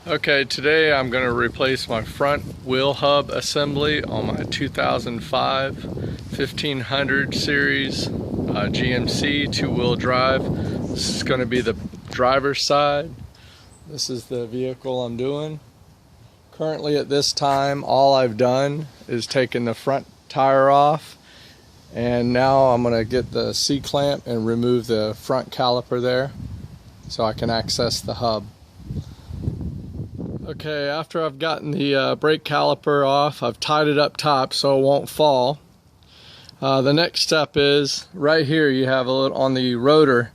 Okay, today I'm going to replace my front wheel hub assembly on my 2005 1500 series GMC two-wheel drive. This is going to be the driver's side. This is the vehicle I'm doing. Currently at this time, all I've done is taken the front tire off, and now I'm going to get the C-clamp and remove the front caliper there so I can access the hub. Okay, after I've gotten the brake caliper off, I've tied it up top so it won't fall. The next step is right here you have a little, on the rotor,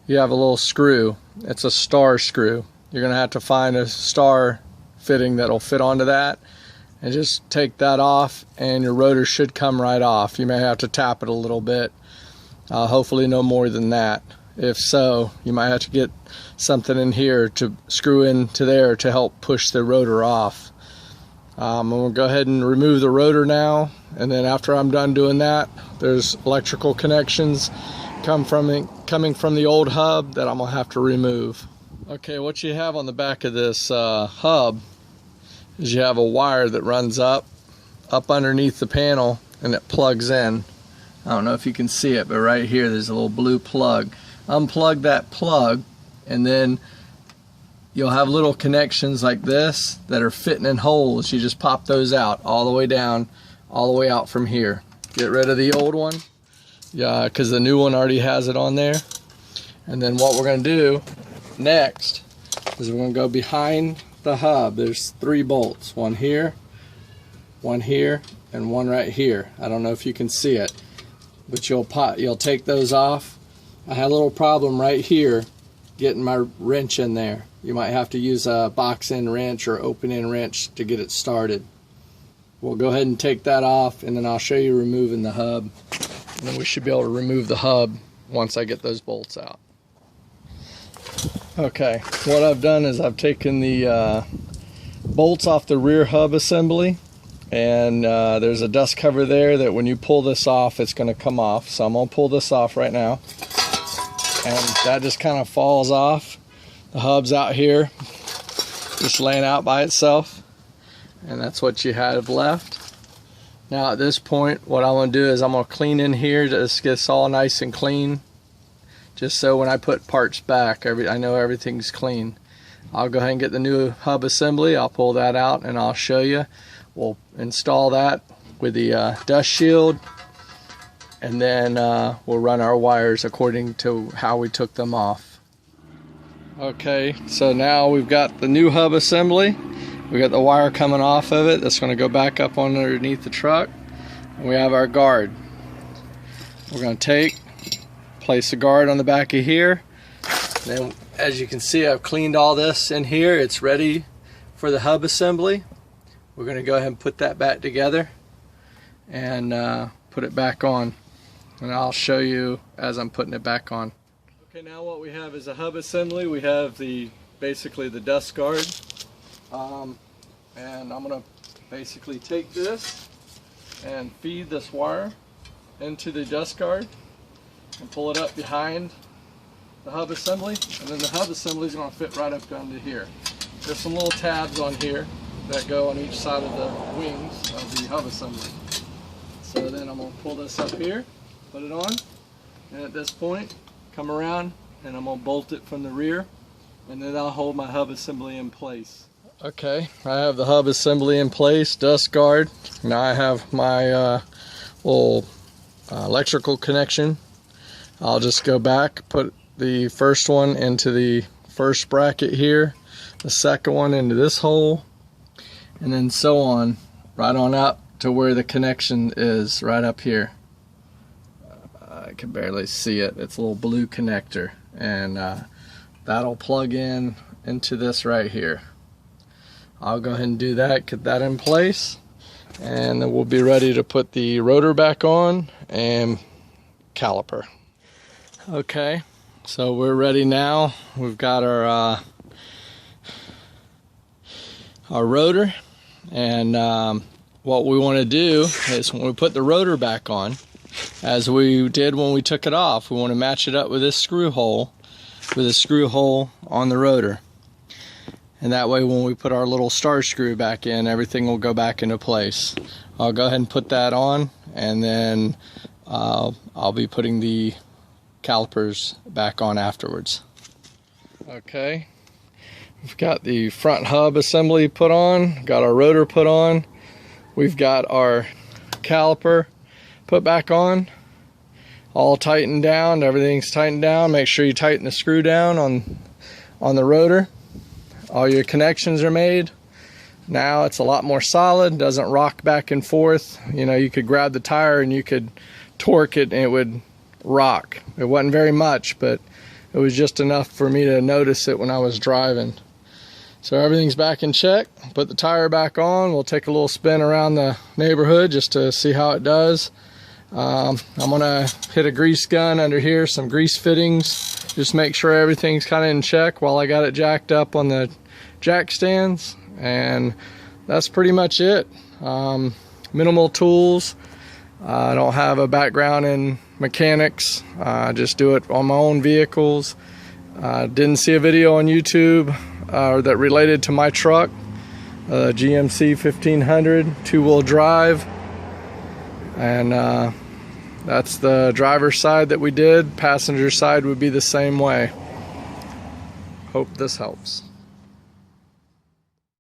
you have a little screw. It's a star screw. You're going to have to find a star fitting that'll fit onto that, and just take that off and your rotor should come right off. You may have to tap it a little bit, hopefully no more than that. If so, you might have to get something in here to screw into there to help push the rotor off. I'm going to go ahead and remove the rotor now, and then after I'm done doing that, there's electrical connections coming from the old hub that I'm going to have to remove. Okay, what you have on the back of this hub is you have a wire that runs up underneath the panel, and it plugs in. I don't know if you can see it, but right here there's a little blue plug. Unplug that plug, and then you'll have little connections like this that are fitting in holes. You just pop those out all the way down, all the way out from here. Get rid of the old one, yeah, because the new one already has it on there. And then what we're going to do next is we're going to go behind the hub. There's 3 bolts, one here, and one right here. I don't know if you can see it, but you'll take those off. I had a little problem right here getting my wrench in there. You might have to use a box end wrench or open end wrench to get it started. We'll go ahead and take that off, and then I'll show you removing the hub, and then we should be able to remove the hub once I get those bolts out. Okay, what I've done is I've taken the bolts off the rear hub assembly, and there's a dust cover there that when you pull this off, it's going to come off. So I'm going to pull this off right now, and that just kind of falls off. The hub's out here just laying out by itself, and that's what you have left. Now at this point, what I'm going to do is I'm going to clean in here, just get this all nice and clean, just so when I put parts back, I know everything's clean. I'll go ahead and get the new hub assembly. I'll pull that out and I'll show you. We'll install that with the dust shield, and then we'll run our wires according to how we took them off. Okay, so now we've got the new hub assembly. We got the wire coming off of it. That's going to go back up underneath the truck. And we have our guard. We're going to place the guard on the back of here. Then, as you can see, I've cleaned all this in here. It's ready for the hub assembly. We're going to go ahead and put that back together and put it back on, and I'll show you as I'm putting it back on. Okay, now what we have is a hub assembly. We have basically the dust guard, and I'm going to basically take this and feed this wire into the dust guard and pull it up behind the hub assembly, and then the hub assembly is going to fit right up under here. There's some little tabs on here that go on each side of the wings of the hub assembly. So then I'm going to pull this up here, put it on, and at this point come around and I'm going to bolt it from the rear, and then I'll hold my hub assembly in place. Okay, I have the hub assembly in place, dust guard. Now I have my little electrical connection. I'll just go back, put the first one into the first bracket here, the second one into this hole, and then so on, right on up to where the connection is, right up here. I can barely see it. It's a little blue connector, and that'll plug into this right here. I'll go ahead and do that, get that in place, and then we'll be ready to put the rotor back on and caliper. Okay, so we're ready now. We've got our rotor, and what we want to do is when we put the rotor back on, as we did when we took it off, we want to match it up with this screw hole, on the rotor. and that way when we put our little star screw back in, everything will go back into place. I'll go ahead and put that on, and then I'll be putting the calipers back on afterwards. Okay, we've got the front hub assembly put on, got our rotor put on, we've got our caliper put back on, all tightened down, everything's tightened down. Make sure you tighten the screw down on the rotor. All your connections are made. Now it's a lot more solid, doesn't rock back and forth. You know, you could grab the tire and you could torque it and it would rock. It wasn't very much, but it was just enough for me to notice it when I was driving. So everything's back in check. Put the tire back on. We'll take a little spin around the neighborhood just to see how it does. I'm gonna hit a grease gun under here, some grease fittings, just make sure everything's kind of in check while I got it jacked up on the jack stands, and that's pretty much it. Minimal tools. I don't have a background in mechanics. I just do it on my own vehicles. Didn't see a video on YouTube that related to my truck, GMC 1500 two-wheel drive, and that's the driver's side that we did. Passenger side would be the same way. Hope this helps.